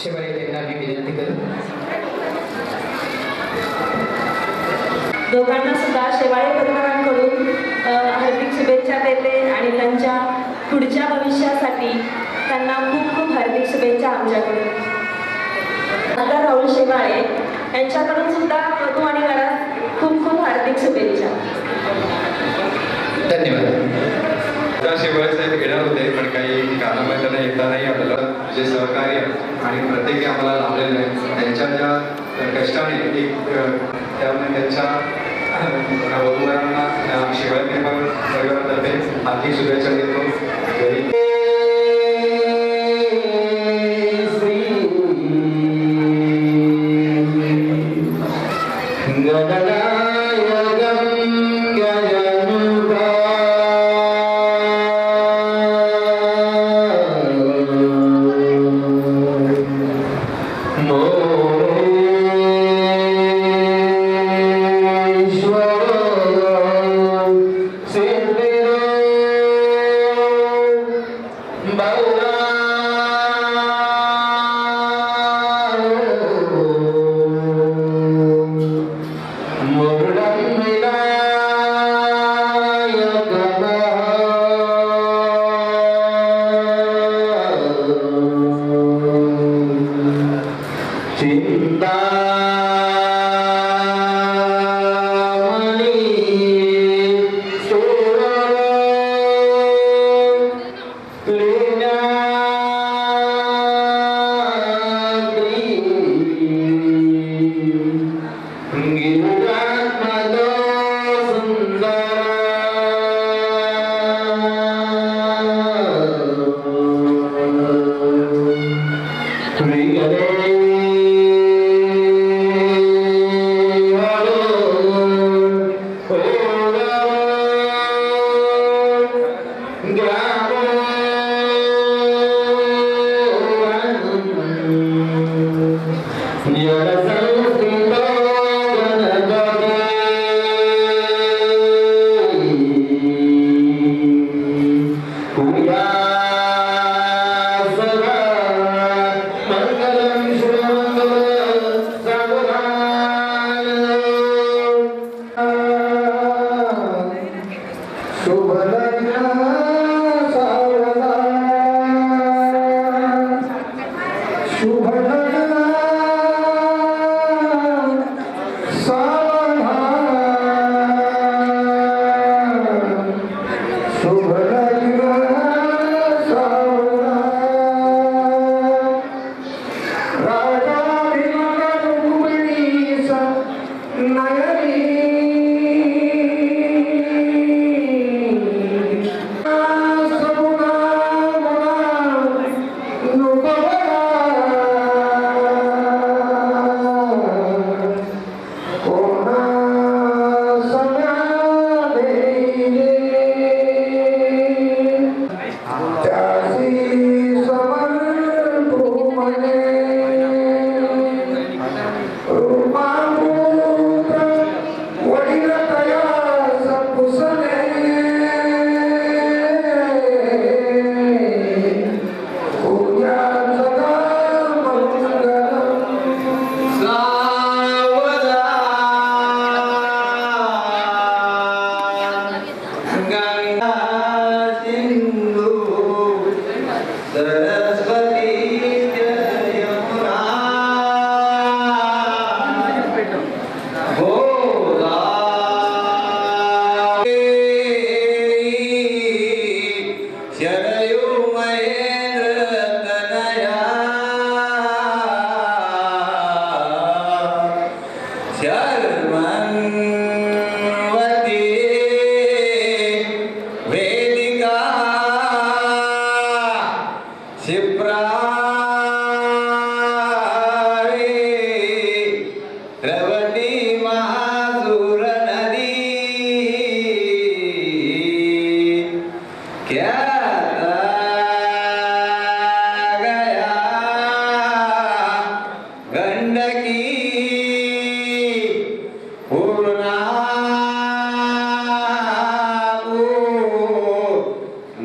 शिवाय त्यांना मी विनंती करतो. दोघांना सुद्धा शेवाळे परिवारांकडून हार्दिक शुभेच्छा देते आणि त्यांच्या पुढच्या भविष्यासाठी त्यांना खूप खूप हार्दिक शुभेच्छा आमच्याकडून. आता राहुल शेवाळे यांच्याकडून सुद्धा वधू आणि वरास खूप खूप हार्दिक शुभेच्छा. धन्यवाद. शेवाळे साहेब येणार होते पण काही कारणामुळे त्यांना येता नाही आलेलं. जे सहकार्य आणि प्रत्येकी आम्हाला लाभलेलं आहे त्यांच्या ज्या कष्टाने एक त्यामुळे त्यांच्या वधूवरांना शेवाळे परिवारातर्फे हार्दिक शुभेच्छा देतो.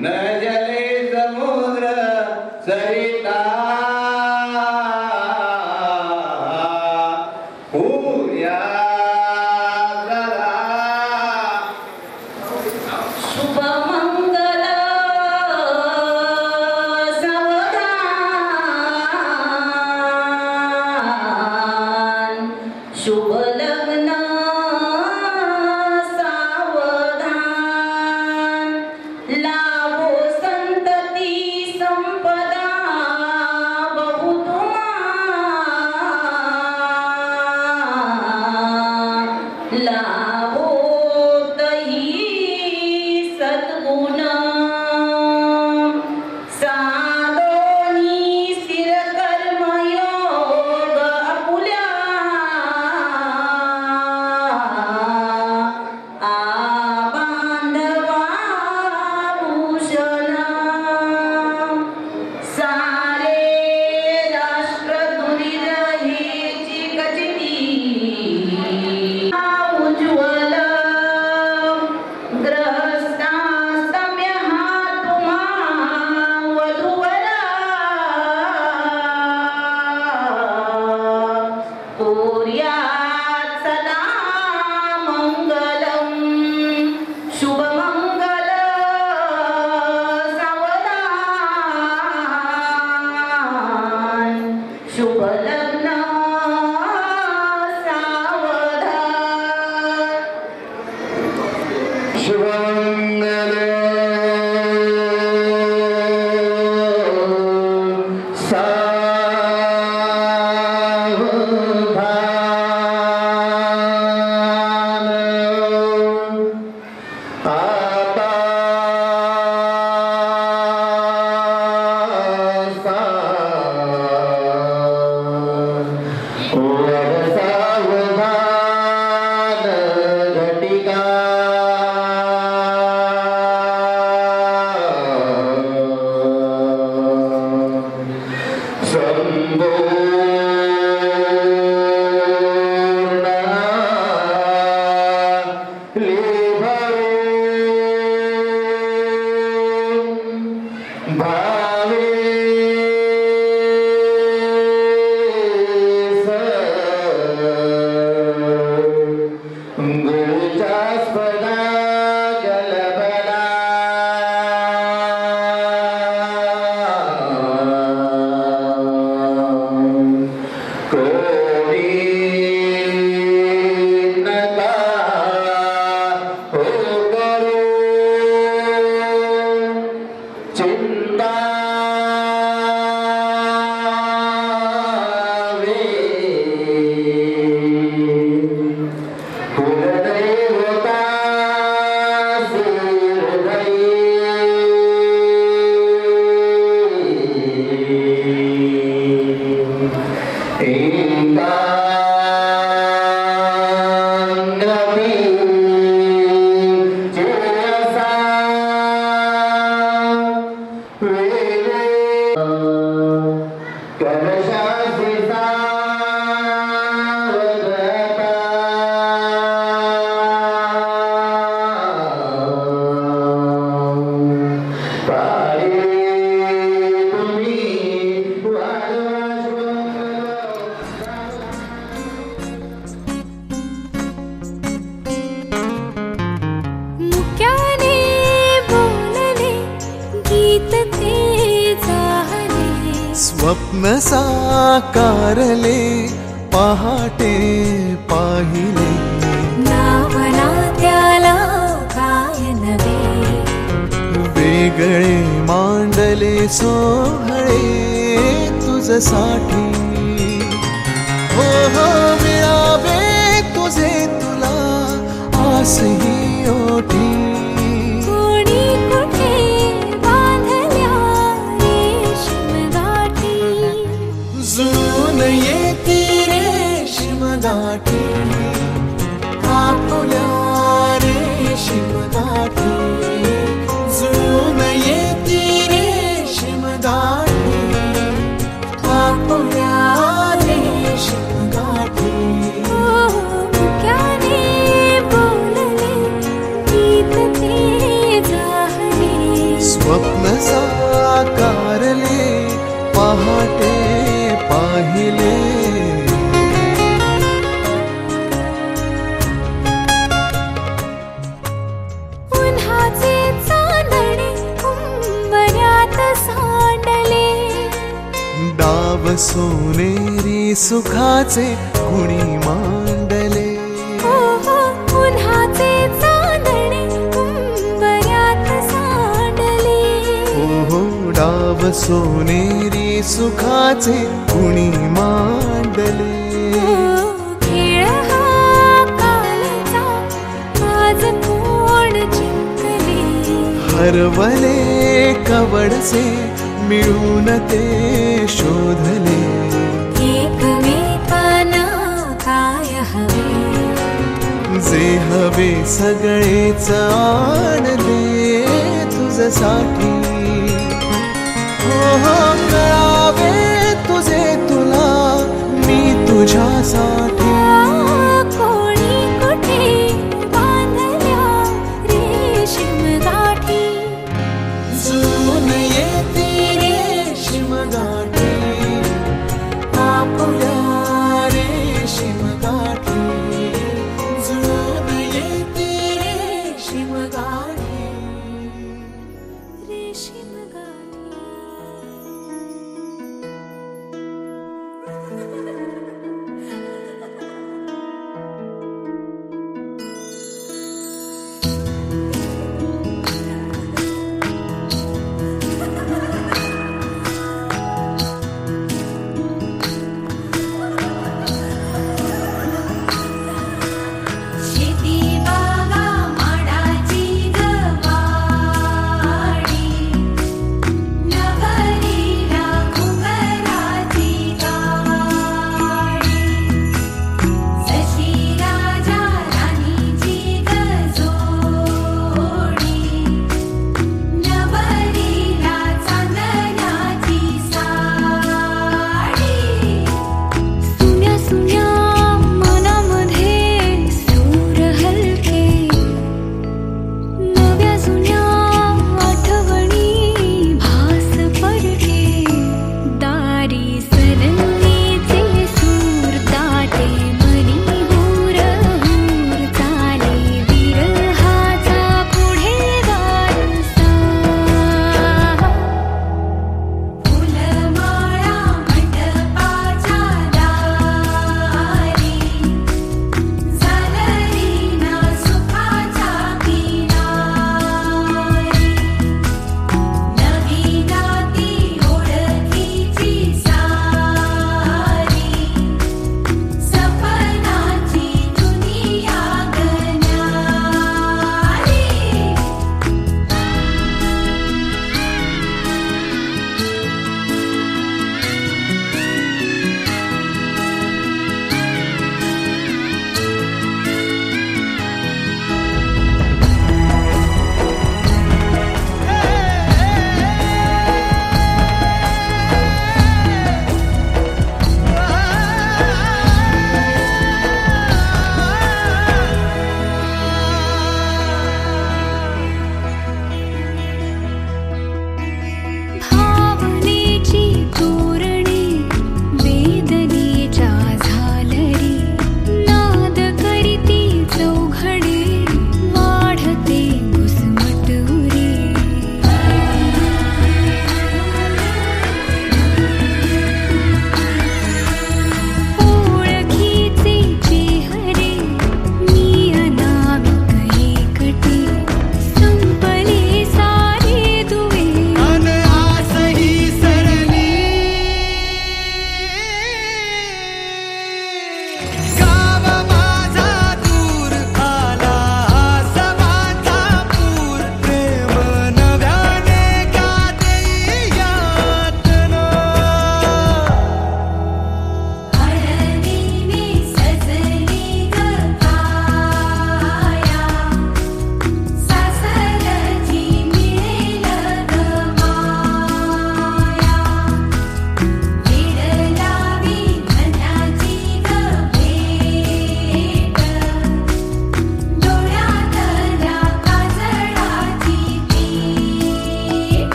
न जले समुद्र सरिता शुभ लग्न सावधान. शुभमंगल स्वप्न साकारले पहाटे पाहिले नावना त्याला काय नवे वेगळे मांडले सोहळे तुझसाठी हो हो मिळावे तुझे तुला आसही ओठी कोणी कुठे बांधल्या रेशीम गाठी जून येती रेशीम गाठी आपुल्या रेशीम गाठी जून येती रेशीम गाठी आपुल्या रेशीम गाठी मुक्याने बोलले गीत ते जाहले स्वप्न साकारले पहाटे पाहिले उन्हाचे चांदणे उंबऱ्यात सांडले डाव सोनेरी सुखाचे कुणी मांडले हो हो उन्हाचे चांदणे उंबऱ्यात सांडले ओहो डाव सोनेरी सुखाचे कुणी मांडले खेळ हा कालचा आज कोण जिंकले हरवले कवडसे मिळून ते शोधले एकमेकांना काय हवे जे हवे सगळेच आणले तुझसाठी हो हो कळावे तुझे तुला मी तुझ्यासाठी कोणी कुठे बांधल्या रेशीम गाठी जून येते रेशीम गाठी आपुल्या रेशीम गाठी जून येते रेशीम गाठी रेशीम गाठी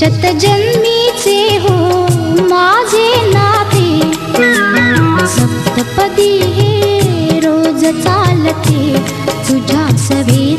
शतजन्मीचे हो माझे नाते सप्तपदी हे रोज चालते तुझ्या सवे